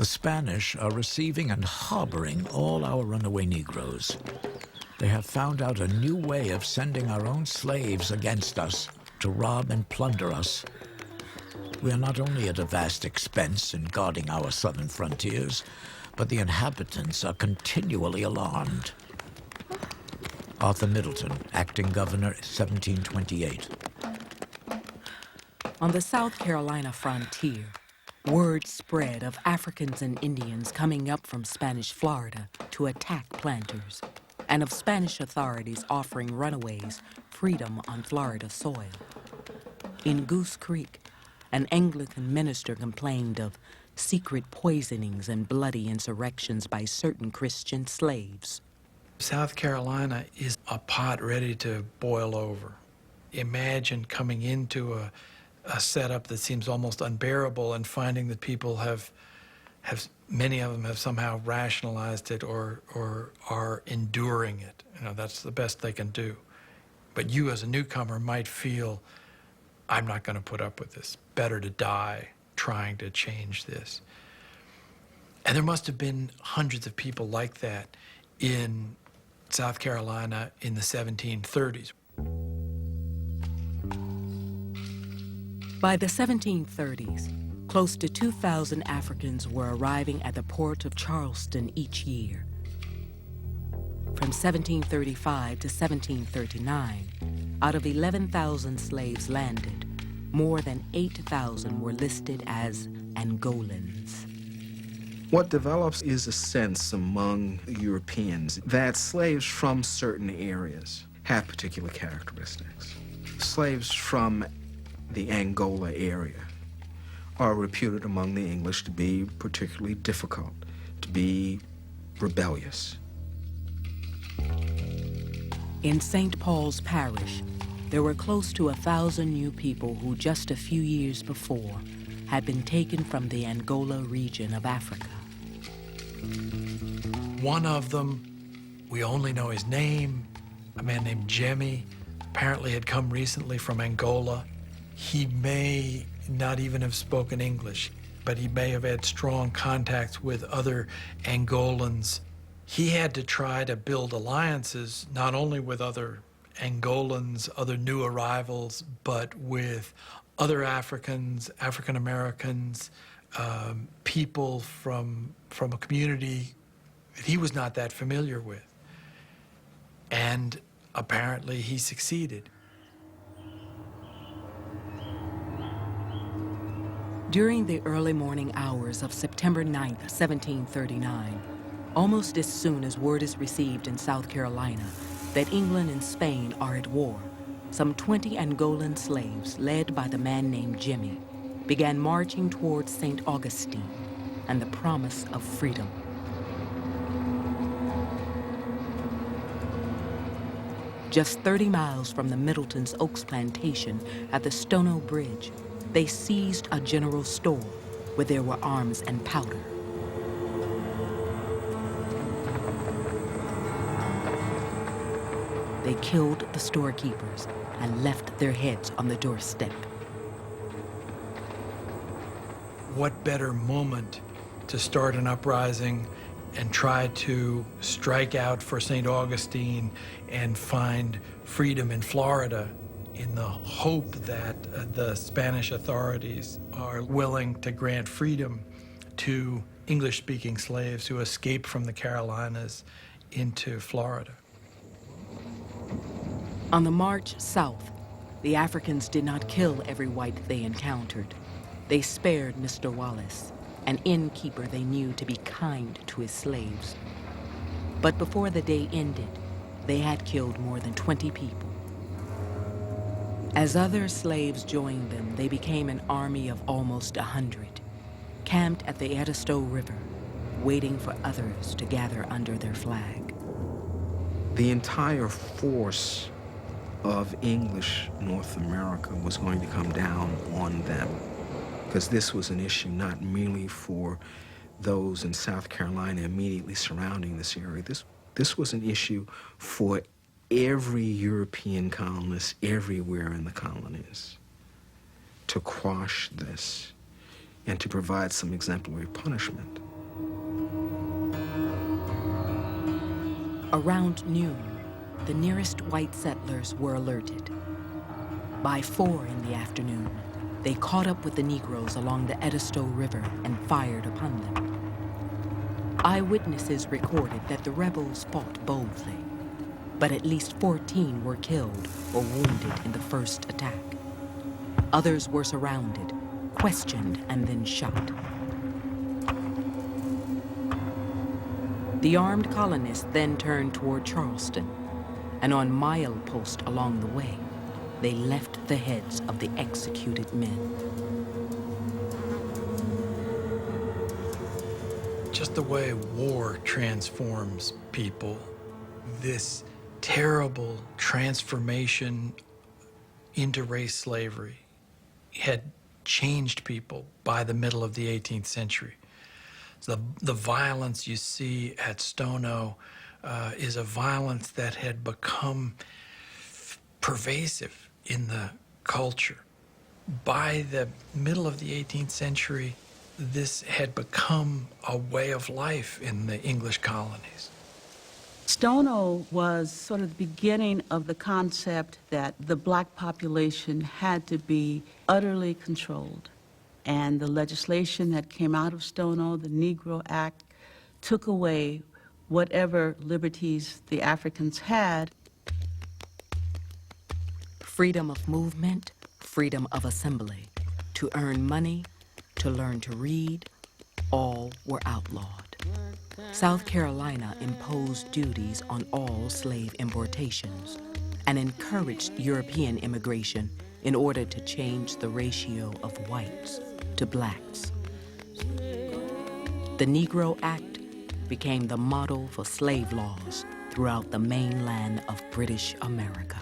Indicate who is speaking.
Speaker 1: Spanish are receiving and harboring all our runaway Negroes. They have found out a new way of sending our own slaves against us to rob and plunder us. We are not only at a vast expense in guarding our southern frontiers, but the inhabitants are continually alarmed. Arthur Middleton, acting governor, 1728.
Speaker 2: On the South Carolina frontier, word spread of Africans and Indians coming up from Spanish Florida to attack planters, and of Spanish authorities offering runaways freedom on Florida soil. In Goose Creek, an Anglican minister complained of secret poisonings and bloody insurrections by certain Christian slaves.
Speaker 3: South Carolina is a pot ready to boil over. Imagine coming into a setup that seems almost unbearable and finding that people have many of them have somehow rationalized it or are enduring it. You know, that's the best they can do. But you as a newcomer might feel, I'm not going to put up with this. Better to die trying to change this. And there must have been hundreds of people like that in South Carolina in the 1730s.
Speaker 2: By the 1730s, close to 2,000 Africans were arriving at the port of Charleston each year. From 1735 to 1739, out of 11,000 slaves landed, more than 8,000 were listed as Angolans.
Speaker 4: What develops is a sense among Europeans that slaves from certain areas have particular characteristics. Slaves from the Angola area are reputed among the English to be particularly difficult, to be rebellious.
Speaker 2: In St. Paul's Parish, there were close to 1,000 new people who just a few years before had been taken from the Angola region of Africa.
Speaker 3: One of them, we only know his name, a man named Jemmy, apparently had come recently from Angola. He may not even have spoken English, but he may have had strong contacts with other Angolans. He had to try to build alliances, not only with other Angolans, other new arrivals, but with other Africans, African Americans, people from a community that he was not that familiar with. And apparently he succeeded.
Speaker 2: During the early morning hours of September 9th, 1739, almost as soon as word is received in South Carolina that England and Spain are at war, some 20 Angolan slaves, led by the man named Jimmy, began marching towards St. Augustine and the promise of freedom. Just 30 miles from the Middleton's Oaks plantation at the Stono Bridge, they seized a general store where there were arms and powder. They killed the storekeepers and left their heads on the doorstep.
Speaker 3: What better moment to start an uprising and try to strike out for St. Augustine and find freedom in Florida in the hope that the Spanish authorities are willing to grant freedom to English-speaking slaves who escaped from the Carolinas into Florida.
Speaker 2: On the march south, the Africans did not kill every white they encountered. They spared Mr. Wallace, an innkeeper they knew to be kind to his slaves. But before the day ended, they had killed more than 20 people. As other slaves joined them, they became an army of almost 100, camped at the Edisto River, waiting for others to gather under their flag.
Speaker 4: The entire force of English North America was going to come down on them, because this was an issue not merely for those in South Carolina immediately surrounding this area. This was an issue for every European colonist everywhere in the colonies to quash this and to provide some exemplary punishment.
Speaker 2: Around noon, the nearest white settlers were alerted. By 4 in the afternoon, they caught up with the Negroes along the Edisto River and fired upon them. Eyewitnesses recorded that the rebels fought boldly, but at least 14 were killed or wounded in the first attack. Others were surrounded, questioned, and then shot. The armed colonists then turned toward Charleston, and on mileposts along the way, they left the heads of the executed men.
Speaker 3: Just the way war transforms people, this terrible transformation into race slavery had changed people by the middle of the 18th century. So the violence you see at Stono is a violence that had become pervasive in the culture. By the middle of the 18th century, this had become a way of life in the English colonies.
Speaker 5: Stono was sort of the beginning of the concept that the black population had to be utterly controlled. And the legislation that came out of Stono, the Negro Act, took away whatever liberties the Africans had.
Speaker 2: Freedom of movement, freedom of assembly, to earn money, to learn to read, all were outlawed. South Carolina imposed duties on all slave importations and encouraged European immigration in order to change the ratio of whites to blacks. The Negro Act became the model for slave laws throughout the mainland of British America.